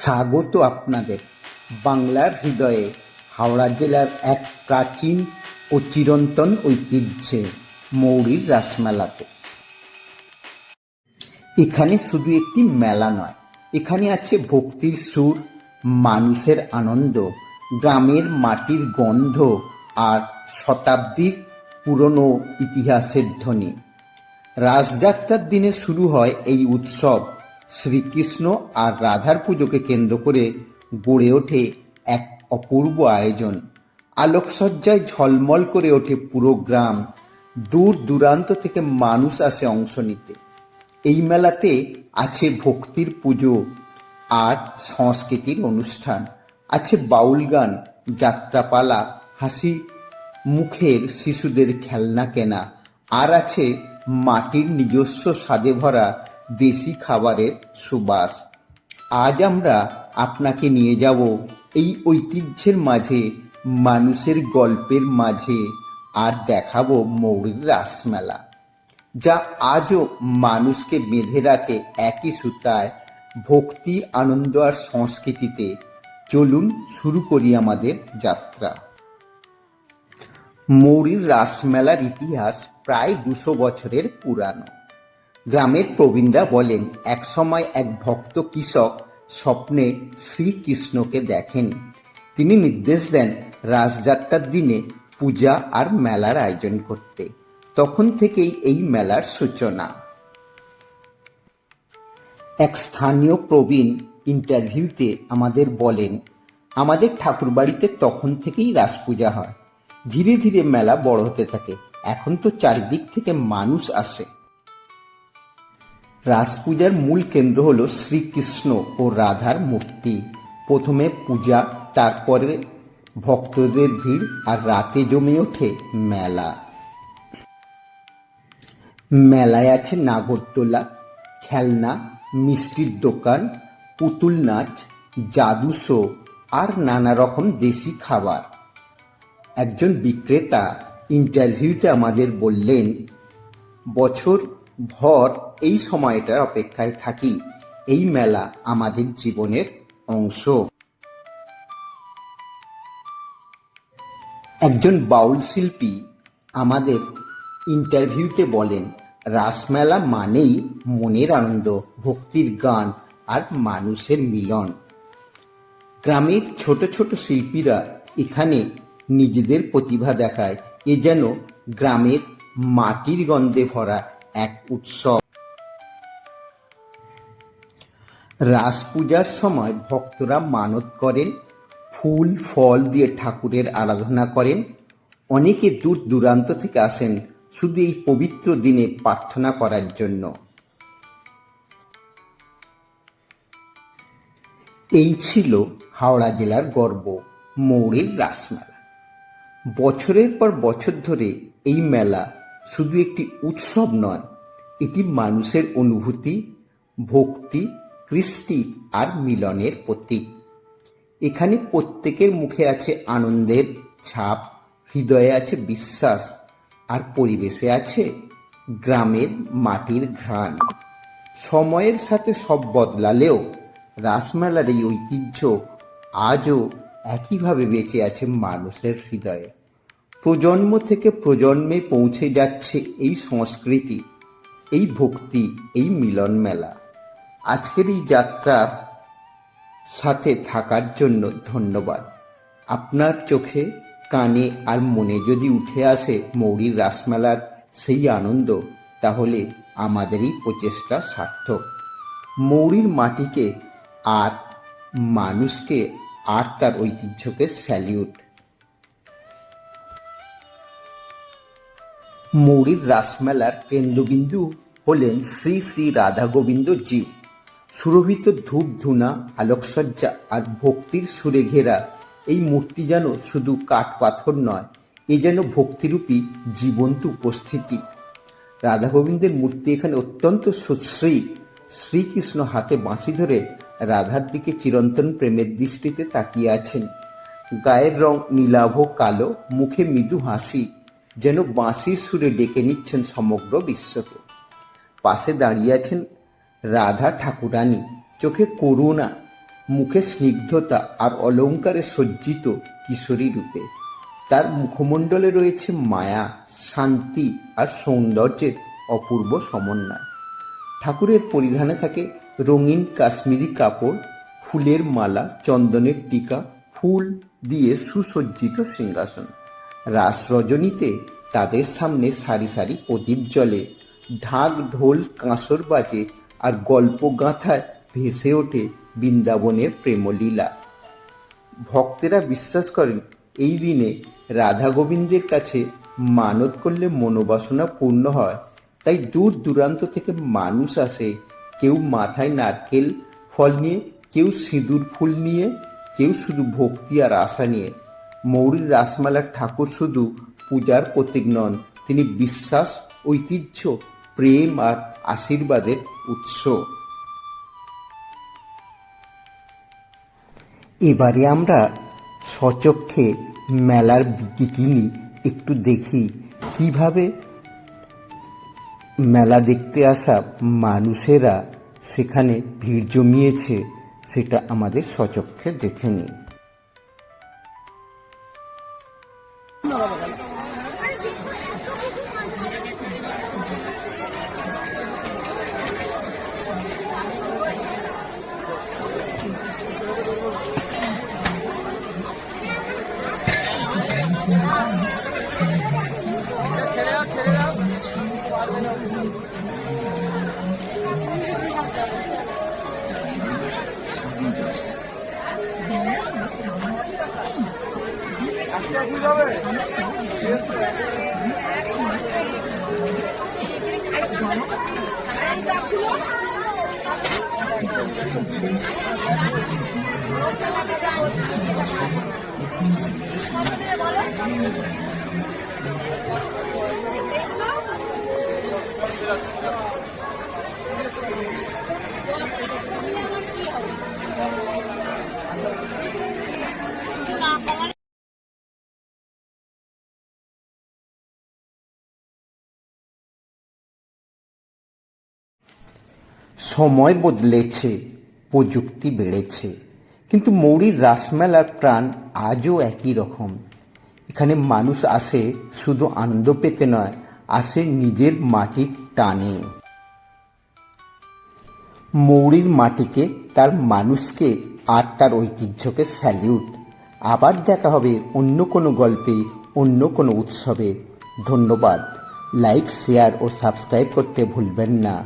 স্বাগত আপনাদের বাংলার হৃদয়ে হাওড়া জেলার এক প্রাচীন ও চিরন্তন ঐতিহ্যে মৌরির রাসমেলাতে। এখানে শুধু একটি মেলা নয়, এখানে আছে ভক্তির সুর, মানুষের আনন্দ, গ্রামের মাটির গন্ধ আর শতাব্দীর পুরনো ইতিহাসের ধ্বনি। রাসযাত্রার দিনে শুরু হয় এই উৎসব। শ্রীকৃষ্ণ আর রাধার পুজোকে কেন্দ্র করে গড়ে ওঠে এক অপূর্ব আয়োজন। আলোকসজ্জায় ঝলমল করে ওঠে পুরো গ্রাম, দূর দূরান্ত থেকে মানুষ আসে অংশ নিতে। এই মেলাতে আছে ভক্তির পুজো আর সংস্কৃতির অনুষ্ঠান, আছে বাউল গান, যাত্রাপালা, হাসি মুখের শিশুদের খেলনা কেনা, আর আছে মাটির নিজস্ব স্বাদে ভরা দেশি খাবারের সুবাস। আজ আমরা আপনাকে নিয়ে যাব এই ঐতিহ্যের মাঝে, মানুষের গল্পের মাঝে, আর দেখাবো মৌরির রাসমেলা, যা আজও মানুষকে বেঁধে রাখে একই সুতায়, ভক্তি, আনন্দ আর সংস্কৃতিতে। চলুন শুরু করি আমাদের যাত্রা। মৌরির রাসমেলার ইতিহাস প্রায় 200 বছরের পুরানো। গ্রামের প্রবীণরা বলেন, একসময় এক ভক্ত কৃষক স্বপ্নে শ্রীকৃষ্ণকে দেখেন। তিনি নির্দেশ দেন রাসযাত্রার দিনে পূজা আর মেলার আয়োজন করতে। তখন থেকেই এই মেলার সূচনা। এক স্থানীয় প্রবীণ ইন্টারভিউতে আমাদের বলেন, আমাদের ঠাকুরবাড়িতে তখন থেকেই রাস পূজা হয়। ধীরে ধীরে মেলা বড় হতে থাকে। এখন তো চারিদিক থেকে মানুষ আসে। রাস পূজার মূল কেন্দ্র হলো শ্রীকৃষ্ণ ও রাধার মূর্তি। প্রথমে পূজা, তারপরে ভক্তদের ভিড়, আর রাতে জমে ওঠে মেলা। মেলায় আছে নাগরদোলা, খেলনা, মিষ্টির দোকান, পুতুল নাচ, জাদু শো আর নানা রকম দেশি খাবার। একজন বিক্রেতা ইন্টারভিউতে আমাদের বললেন, বছর ভর এই সময়টার অপেক্ষায় থাকি। এই মেলা আমাদের জীবনের অংশ। একজন বাউল শিল্পী আমাদের ইন্টারভিউতে বলেন, রাসমেলা মানেই মনের আনন্দ, ভক্তির গান আর মানুষের মিলন। গ্রামের ছোট ছোট শিল্পীরা এখানে নিজেদের প্রতিভা দেখায়। এ যেন গ্রামের মাটির গন্ধে ভরা এক উৎসব। রাস পূজার সময় ভক্তরা মানত করেন, ফুল ফল দিয়ে ঠাকুরের আরাধনা করেন। অনেকে দূর দূরান্ত থেকে আসেন শুধু এই পবিত্র দিনে প্রার্থনা করার জন্য। এই ছিল হাওড়া জেলার গর্ব, মৌরির রাসমেলা। বছরের পর বছর ধরে এই মেলা শুধু একটি উৎসব নয়, এটি মানুষের অনুভূতি, ভক্তি, কৃষ্টি আর মিলনের প্রতীক। এখানে প্রত্যেকের মুখে আছে আনন্দের ছাপ, হৃদয়ে আছে বিশ্বাস, আর পরিবেশে আছে গ্রামের মাটির ঘ্রাণ। সময়ের সাথে সব বদলালেও রাসমেলার এই ঐতিহ্য আজও একইভাবে বেঁচে আছে মানুষের হৃদয়ে। প্রজন্ম থেকে প্রজন্মে পৌঁছে যাচ্ছে এই সংস্কৃতি, এই ভক্তি, এই মিলন মেলা। আজকের এই যাত্রার সাথে থাকার জন্য ধন্যবাদ। আপনার চোখে, কানে আর মনে যদি উঠে আসে মৌরির রাসমেলার সেই আনন্দ, তাহলে আমাদের এই প্রচেষ্টা সার্থক। মৌরির মাটিকে আর মানুষকে আর তার ঐতিহ্যকে স্যালিউট। মৌরির রাসমেলার কেন্দ্রবিন্দু হলেন শ্রী শ্রী রাধা গোবিন্দ জীব। সুরভিত ধূপ ধুনা, আলোকসজ্জা আর ভক্তির সুরে ঘেরা এই মূর্তি যেন শুধু কাঠ পাথর নয়, এ যেন ভক্তিরূপী জীবন্ত উপস্থিতি। রাধা গোবিন্দের মূর্তি এখানে অত্যন্ত সুশ্রী। শ্রীকৃষ্ণ হাতে বাঁশি ধরে রাধার দিকে চিরন্তন প্রেমের দৃষ্টিতে তাকিয়ে আছেন। গায়ের রং নীলাভ কালো, মুখে মৃদু হাসি, যেন বাঁশির সুরে ডেকে নিচ্ছেন সমগ্র বিশ্বকে। পাশে দাঁড়িয়ে আছেন রাধা ঠাকুরানী, চোখে করুণা, মুখে স্নিগ্ধতা আর অলঙ্কারে সজ্জিত কিশোরী রূপে। তার মুখমণ্ডলে রয়েছে মায়া, শান্তি আর সৌন্দর্যের অপূর্ব সমন্বয়। ঠাকুরের পরিধানে থাকে রঙিন কাশ্মীরি কাপড়, ফুলের মালা, চন্দনের টিকা, ফুল দিয়ে সুসজ্জিত সিংহাসন। রাস রজনীতে তাদের সামনে সারি সারি প্রদীপ জ্বলে, ঢাক ঢোল কাঁসর বাজে, আর গল্প গাঁথায় ভেসে ওঠে বৃন্দাবনের প্রেমলীলা। ভক্তেরা বিশ্বাস করেন এই দিনে রাধা গোবিন্দের কাছে মানত করলে মনোবাসনা পূর্ণ হয়। তাই দূর দূরান্ত থেকে মানুষ আসে, কেউ মাথায় নারকেল ফল নিয়ে, কেউ সিঁদুর ফুল নিয়ে, কেউ শুধু ভক্তি আর আশা নিয়ে। মৌরীর রাসমেলার ঠাকুর শুধু পূজার প্রতীক নন, তিনি বিশ্বাস, ঐতিহ্য, প্রেম আর আশীর্বাদের উৎস। এবারে আমরা স্বচক্ষে মেলার বিকিনি একটু দেখি, কিভাবে মেলা দেখতে আসা মানুষেরা সেখানে ভিড় জমিয়েছে, সেটা আমাদের স্বচক্ষে দেখে নিই। সময় বদলেছে, প্রযুক্তি বেড়েছে, কিন্তু মৌরীর রাসমেলার প্রাণ আজও একই রকম। এখানে মানুষ আসে শুধু আনন্দ পেতে নয়, আসে নিজের মাটির টানে। মৌরীর মাটিকে, তার মানুষকে আর তার ঐতিহ্যকে স্যালিউট। আবার দেখা হবে অন্য কোনো গল্পে, অন্য কোনো উৎসবে। ধন্যবাদ। লাইক, শেয়ার ও সাবস্ক্রাইব করতে ভুলবেন না।